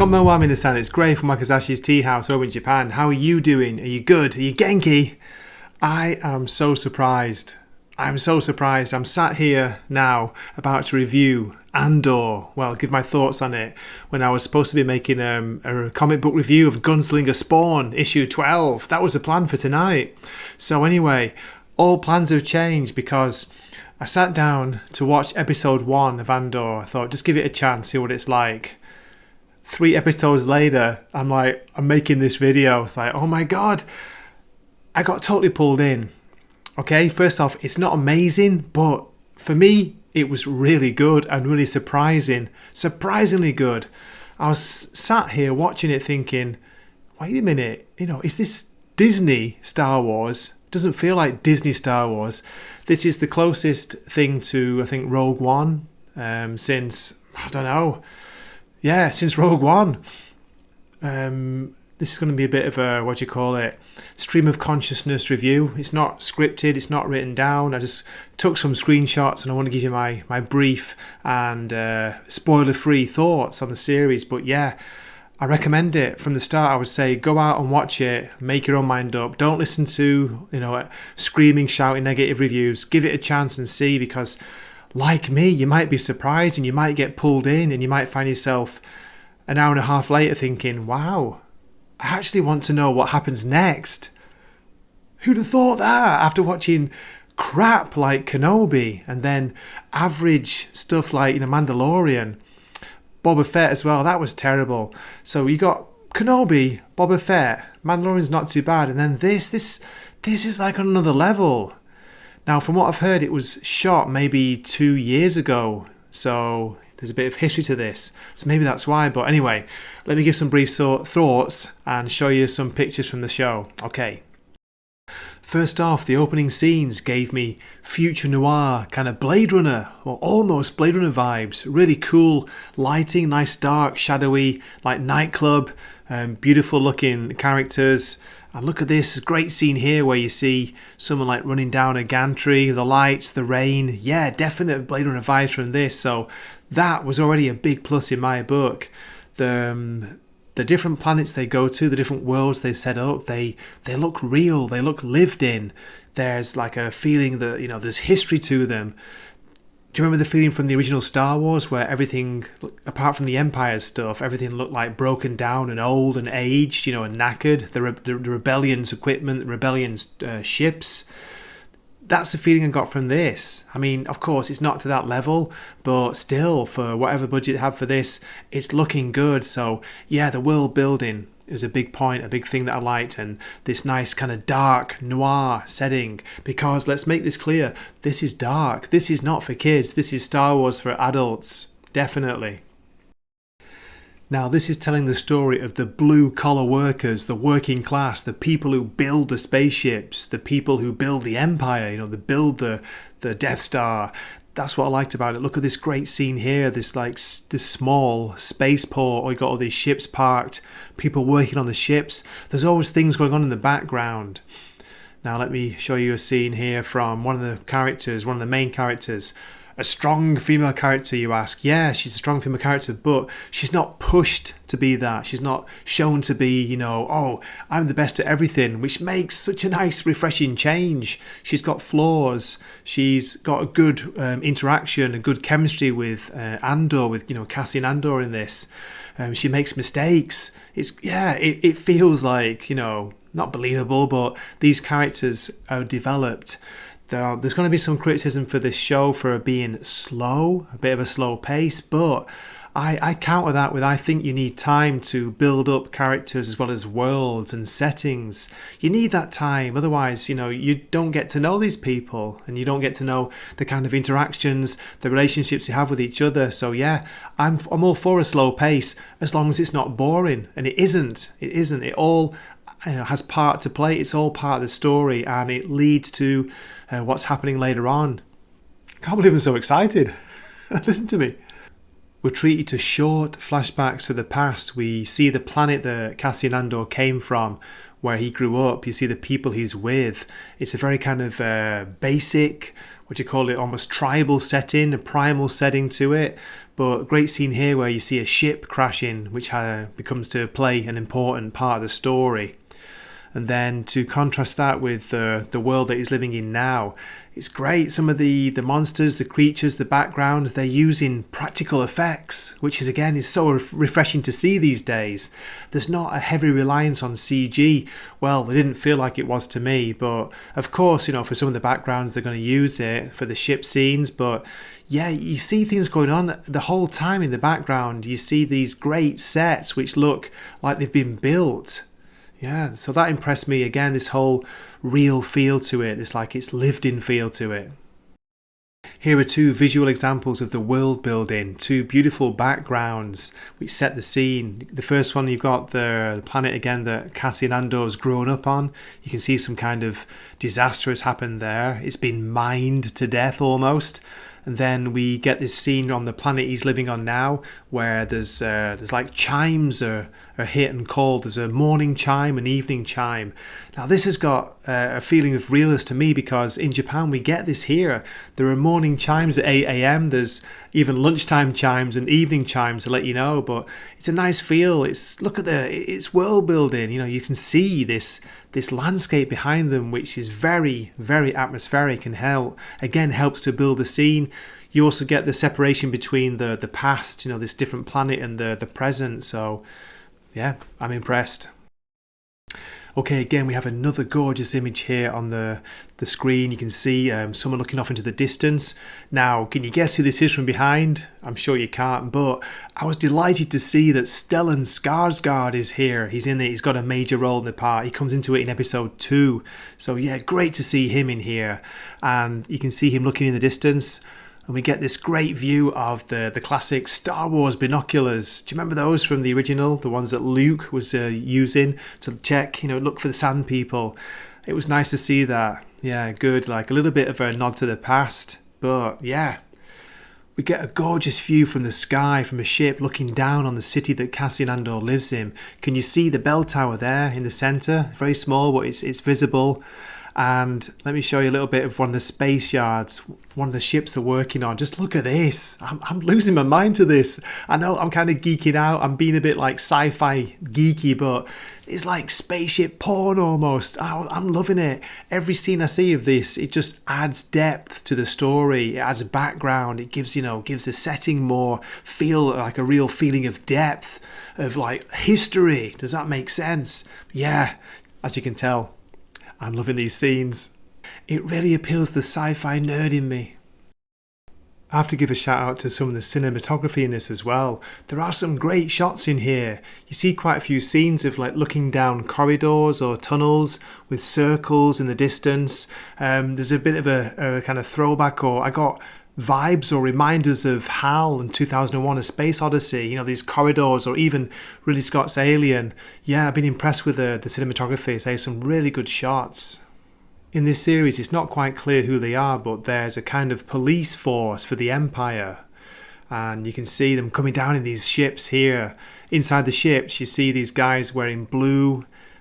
Konbanwa minasan, it's Gray from Wakazashi's Tea House over in Japan. How are you doing? Are you good? Are you genki? I am so surprised. I'm sat here now about to review Andor. Well, give my thoughts on it when I was supposed to be making a comic book review of Gunslinger Spawn, issue 12. That was the plan for tonight. So anyway, all plans have changed because I sat down to watch episode 1 of Andor. I thought, just give it a chance, see what it's like. 3 episodes later, I'm making this video. It's like, oh my God, I got totally pulled in. Okay, first off, it's not amazing, but for me, it was really good and really surprisingly good. I was sat here watching it thinking, wait a minute, is this Disney Star Wars? Doesn't feel like Disney Star Wars. This is the closest thing to, I think, Rogue One since, I don't know. Yeah, since Rogue One. This is going to be a bit of a, stream of consciousness review. It's not scripted, it's not written down. I just took some screenshots and I want to give you my brief and spoiler-free thoughts on the series. But yeah, I recommend it from the start. I would say go out and watch it, make your own mind up. Don't listen to, screaming, shouting negative reviews. Give it a chance and see, because like me, you might be surprised and you might get pulled in and you might find yourself an hour and a half later thinking, wow, I actually want to know what happens next. Who'd have thought that after watching crap like Kenobi and then average stuff like Mandalorian, Boba Fett as well? That was terrible. So you got Kenobi, Boba Fett, Mandalorian's not too bad, and then this is like on another level. Now, from what I've heard, it was shot maybe 2 years ago, so there's a bit of history to this, so maybe that's why. But anyway, let me give some brief thoughts and show you some pictures from the show. Okay. First off, the opening scenes gave me future noir, kind of Blade Runner, or almost Blade Runner vibes. Really cool lighting, nice dark, shadowy, like nightclub, beautiful looking characters. And look at this great scene here where you see someone like running down a gantry, the lights, the rain. Yeah, definite Blade Runner vibes from this. So that was already a big plus in my book. The different planets they go to, the different worlds they set up, they look real, they look lived in. There's like a feeling that, there's history to them. Do you remember the feeling from the original Star Wars where everything, apart from the Empire stuff, everything looked like broken down and old and aged, and knackered? The Rebellion's equipment, the Rebellion's ships. That's the feeling I got from this. I mean, of course, it's not to that level, but still, for whatever budget they have for this, it's looking good. So, yeah, the world building is a big point, a big thing that I liked, and this nice kind of dark noir setting. Because let's make this clear, this is dark. This is not for kids. This is Star Wars for adults, definitely. Now, this is telling the story of the blue-collar workers, the working class, the people who build the spaceships, the people who build the Empire, they build the Death Star. That's what I liked about it. Look at this great scene here, this small spaceport. We got all these ships parked, people working on the ships. There's always things going on in the background. Now, let me show you a scene here from one of the main characters. A strong female character, you ask? Yeah, she's a strong female character, but she's not pushed to be that. She's not shown to be, I'm the best at everything, which makes such a nice, refreshing change. She's got flaws. She's got a good interaction, a good chemistry with Andor, with, Cassian Andor in this. She makes mistakes. It feels like, not believable, but these characters are developed. There's going to be some criticism for this show for being slow, a bit of a slow pace, but I counter that with I think you need time to build up characters as well as worlds and settings. You need that time, otherwise, you don't get to know these people and you don't get to know the kind of interactions, the relationships you have with each other. So yeah, I'm all for a slow pace as long as it's not boring, and it isn't. It all has part to play. It's all part of the story, and it leads to what's happening later on. Can't believe I'm so excited. Listen to me. We're treated to short flashbacks to the past. We see the planet that Cassian Andor came from, where he grew up. You see the people he's with. It's a very kind of basic, what do you call it, almost tribal setting, a primal setting to it. But great scene here where you see a ship crashing, which becomes to play an important part of the story. And then to contrast that with the world that he's living in now, it's great. Some of the monsters, the creatures, the background, they're using practical effects, which is so refreshing to see these days. There's not a heavy reliance on CG. Well, it didn't feel like it was to me, but of course, for some of the backgrounds, they're going to use it for the ship scenes. But yeah, you see things going on the whole time in the background. You see these great sets which look like they've been built. Yeah, so that impressed me again, this whole real feel to it. It's like it's lived in feel to it. Here are two visual examples of the world building, two beautiful backgrounds which set the scene. The first one, you've got the planet again that Cassian Andor has grown up on. You can see some kind of disaster has happened there. It's been mined to death almost. And then we get this scene on the planet he's living on now, where there's like chimes are hit and called. There's a morning chime, an evening chime. Now this has got a feeling of realness to me, because in Japan we get this here. There are morning chimes at 8 a.m. There's even lunchtime chimes and evening chimes to let you know. But it's a nice feel. It's world building. You can see this landscape behind them, which is very, very atmospheric and helps to build the scene. You also get the separation between the past, this different planet, and the present. So yeah, I'm impressed. Okay, again, we have another gorgeous image here on the screen. You can see someone looking off into the distance. Now, can you guess who this is from behind? I'm sure you can't, but I was delighted to see that Stellan Skarsgard is here. He's in it. He's got a major role in the part. He comes into it in episode 2. So yeah, great to see him in here. And you can see him looking in the distance. And we get this great view of the classic Star Wars binoculars. Do you remember those from the original? The ones that Luke was using to check, look for the sand people. It was nice to see that. Yeah, good. Like a little bit of a nod to the past. But yeah, we get a gorgeous view from the sky, from a ship looking down on the city that Cassian Andor lives in. Can you see the bell tower there in the centre? Very small, but it's visible. And let me show you a little bit of one of the space yards, one of the ships they're working on. Just look at this. I'm losing my mind to this. I know I'm kind of geeking out. I'm being a bit like sci-fi geeky, but it's like spaceship porn almost. I'm loving it. Every scene I see of this, it just adds depth to the story. It adds a background. It gives the setting more feel, like a real feeling of depth, of like history. Does that make sense? Yeah, as you can tell, I'm loving these scenes. It really appeals to the sci-fi nerd in me. I have to give a shout out to some of the cinematography in this as well. There are some great shots in here. You see quite a few scenes of like looking down corridors or tunnels with circles in the distance. There's a bit of a kind of throwback, or I got vibes or reminders of HAL in 2001 A Space Odyssey, these corridors, or even Ridley Scott's Alien. Yeah, I've been impressed with the cinematography. There's some really good shots. In this series, it's not quite clear who they are, but there's a kind of police force for the Empire. And you can see them coming down in these ships here. Inside the ships, you see these guys wearing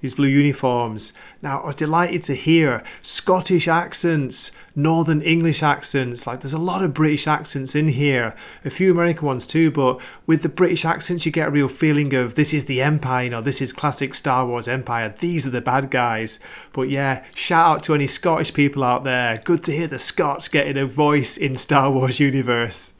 these blue uniforms. Now, I was delighted to hear Scottish accents, Northern English accents. Like, there's a lot of British accents in here, a few American ones too, but with the British accents, you get a real feeling of this is the Empire, this is classic Star Wars Empire. These are the bad guys. But yeah, shout out to any Scottish people out there. Good to hear the Scots getting a voice in Star Wars universe.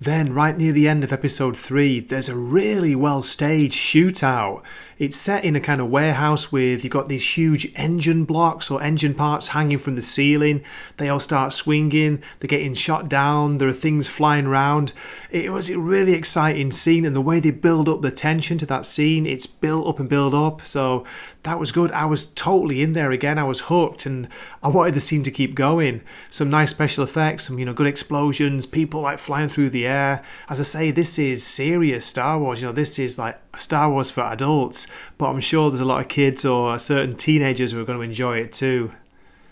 Then, right near the end of episode 3, there's a really well-staged shootout. It's set in a kind of warehouse you've got these huge engine blocks or engine parts hanging from the ceiling. They all start swinging, they're getting shot down, there are things flying around. It was a really exciting scene, and the way they build up the tension to that scene, it's built up and built up. So that was good. I was totally in there again. I was hooked, and I wanted the scene to keep going. Some nice special effects, some good explosions, people like flying through the air. As I say, this is serious Star Wars. This is like Star Wars for adults, but I'm sure there's a lot of kids or certain teenagers who are going to enjoy it too.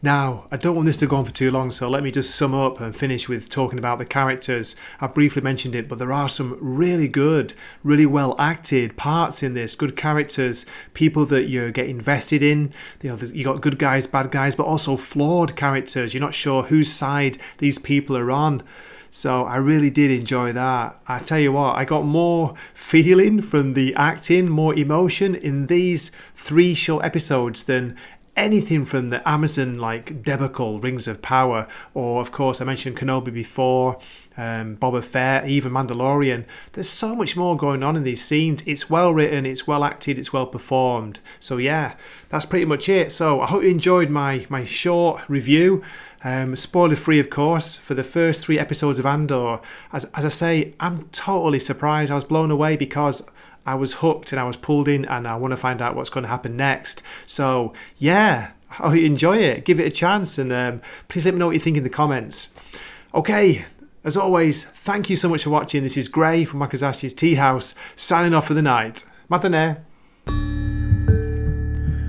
Now, I don't want this to go on for too long, so let me just sum up and finish with talking about the characters. I briefly mentioned it, but there are some really good, really well acted parts in this, good characters, people that you get invested in. You got good guys, bad guys, but also flawed characters. You're not sure whose side these people are on. So I really did enjoy that. I tell you what, I got more feeling from the acting, more emotion in these 3 short episodes than anything from the Amazon debacle, Rings of Power, or of course I mentioned Kenobi before, Boba Fett, even Mandalorian. There's so much more going on in these scenes. It's well written, it's well acted, it's well performed. So yeah, that's pretty much it. So I hope you enjoyed my short review. Spoiler free, of course, for the first 3 episodes of Andor. As I say, I'm totally surprised. I was blown away because I was hooked and I was pulled in, and I want to find out what's going to happen next. So yeah, I hope you enjoy it. Give it a chance, and please let me know what you think in the comments. Okay, as always, thank you so much for watching. This is Gray from Wakazashi's Tea House, signing off for the night. Matane.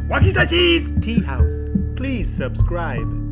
Wakazashi's Tea House. Please subscribe.